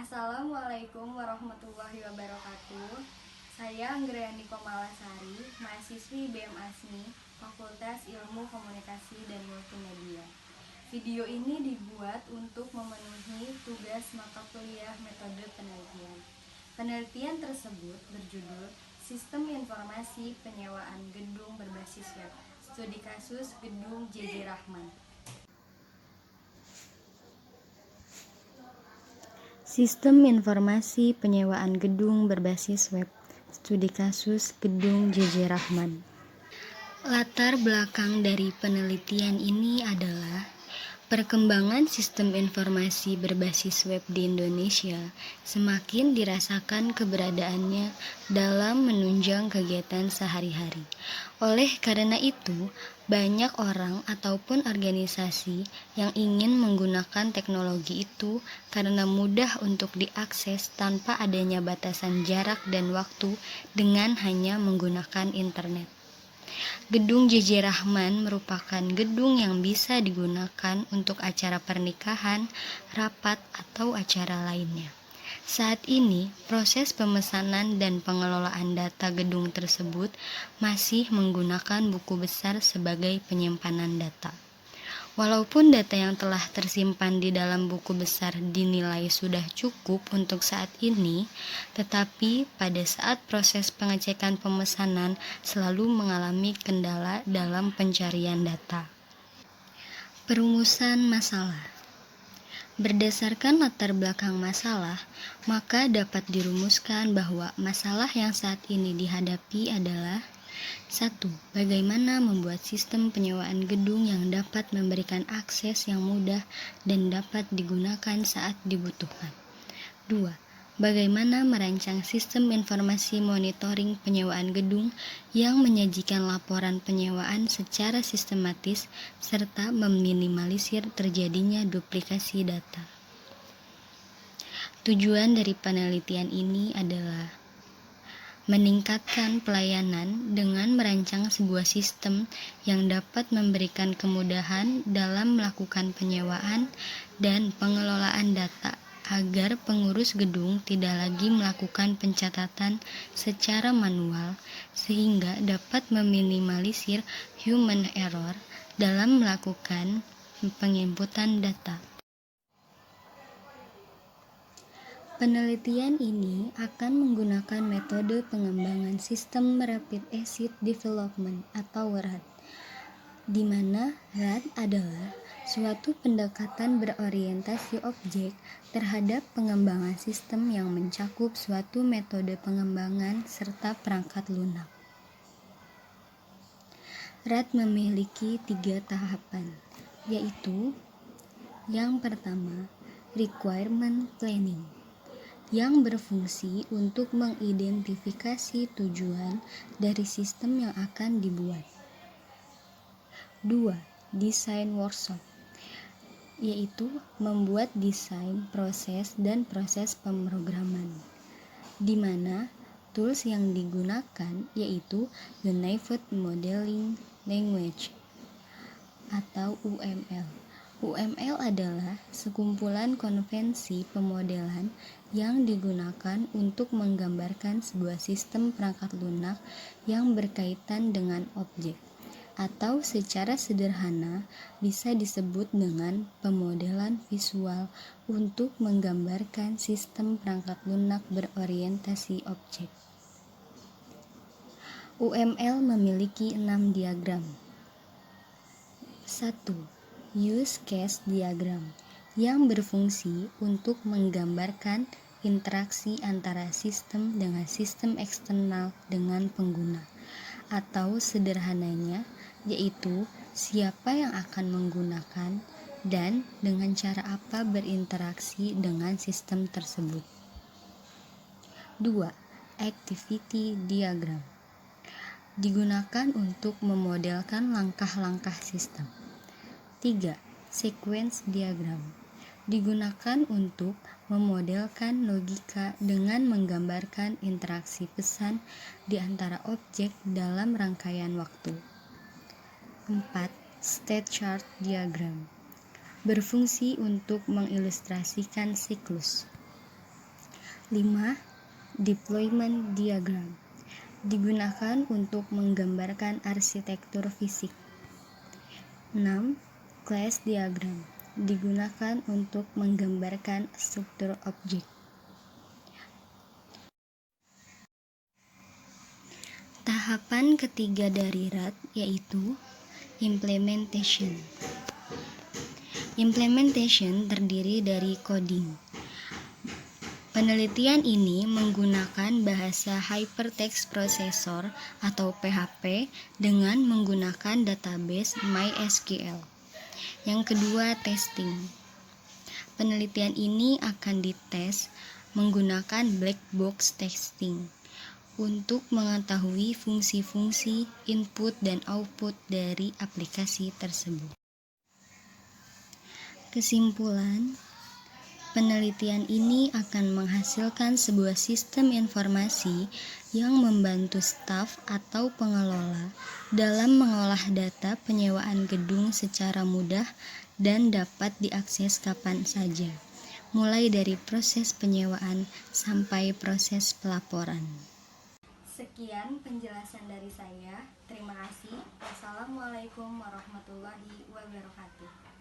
Assalamualaikum warahmatullahi wabarakatuh. Saya Anggreni Komalasari, mahasiswi BM ASMI, Fakultas Ilmu Komunikasi dan Multimedia. Video ini dibuat untuk memenuhi tugas mata kuliah metode penelitian. Penelitian tersebut berjudul Sistem Informasi Penyewaan Gedung Berbasis Web, Studi Kasus Gedung JJ Rahman. Sistem Informasi Penyewaan Gedung Berbasis Web, Studi Kasus Gedung JJ Rahman. Latar belakang dari penelitian ini adalah perkembangan sistem informasi berbasis web di Indonesia semakin dirasakan keberadaannya dalam menunjang kegiatan sehari-hari. Oleh karena itu, banyak orang ataupun organisasi yang ingin menggunakan teknologi itu karena mudah untuk diakses tanpa adanya batasan jarak dan waktu dengan hanya menggunakan internet. Gedung JJ Rahman merupakan gedung yang bisa digunakan untuk acara pernikahan, rapat, atau acara lainnya. Saat ini, proses pemesanan dan pengelolaan data gedung tersebut masih menggunakan buku besar sebagai penyimpanan data. Walaupun data yang telah tersimpan di dalam buku besar dinilai sudah cukup untuk saat ini, tetapi pada saat proses pengecekan pemesanan selalu mengalami kendala dalam pencarian data. Perumusan masalah. Berdasarkan latar belakang masalah, maka dapat dirumuskan bahwa masalah yang saat ini dihadapi adalah 1. Bagaimana membuat sistem penyewaan gedung yang dapat memberikan akses yang mudah dan dapat digunakan saat dibutuhkan. 2. Bagaimana merancang sistem informasi monitoring penyewaan gedung yang menyajikan laporan penyewaan secara sistematis serta meminimalisir terjadinya duplikasi data. Tujuan dari penelitian ini adalah meningkatkan pelayanan dengan merancang sebuah sistem yang dapat memberikan kemudahan dalam melakukan penyewaan dan pengelolaan data agar pengurus gedung tidak lagi melakukan pencatatan secara manual sehingga dapat meminimalisir human error dalam melakukan penginputan data. Penelitian ini akan menggunakan metode pengembangan sistem Rapid Acid Development atau RAD, di mana RAD adalah suatu pendekatan berorientasi objek terhadap pengembangan sistem yang mencakup suatu metode pengembangan serta perangkat lunak. RAD memiliki 3 tahapan, yaitu yang pertama, Requirement Planning, yang berfungsi untuk mengidentifikasi tujuan dari sistem yang akan dibuat. 2. Design Workshop, yaitu membuat desain, proses, dan proses pemrograman, di mana tools yang digunakan yaitu Unified Modeling Language atau UML. UML adalah sekumpulan konvensi pemodelan yang digunakan untuk menggambarkan sebuah sistem perangkat lunak yang berkaitan dengan objek, atau secara sederhana bisa disebut dengan pemodelan visual untuk menggambarkan sistem perangkat lunak berorientasi objek. UML memiliki 6 diagram. 1. Use Case Diagram, yang berfungsi untuk menggambarkan interaksi antara sistem dengan sistem eksternal dengan pengguna, atau sederhananya yaitu siapa yang akan menggunakan dan dengan cara apa berinteraksi dengan sistem tersebut. 2. Activity Diagram, digunakan untuk memodelkan langkah-langkah sistem. 3. Sequence Diagram, digunakan untuk memodelkan logika dengan menggambarkan interaksi pesan di antara objek dalam rangkaian waktu. 4. State Chart Diagram, berfungsi untuk mengilustrasikan siklus. 5. Deployment diagram digunakan untuk menggambarkan arsitektur fisik. 6. Class diagram digunakan untuk menggambarkan struktur objek. Tahapan ketiga dari RAD yaitu implementation. Implementation terdiri dari coding. Penelitian ini menggunakan bahasa Hypertext Processor atau PHP dengan menggunakan database MySQL. Yang kedua, testing. Penelitian ini akan dites menggunakan black box testing untuk mengetahui fungsi-fungsi input dan output dari aplikasi tersebut. Kesimpulan, penelitian ini akan menghasilkan sebuah sistem informasi yang membantu staf atau pengelola dalam mengolah data penyewaan gedung secara mudah dan dapat diakses kapan saja, mulai dari proses penyewaan sampai proses pelaporan. Sekian penjelasan dari saya. Terima kasih. Wassalamualaikum warahmatullahi wabarakatuh.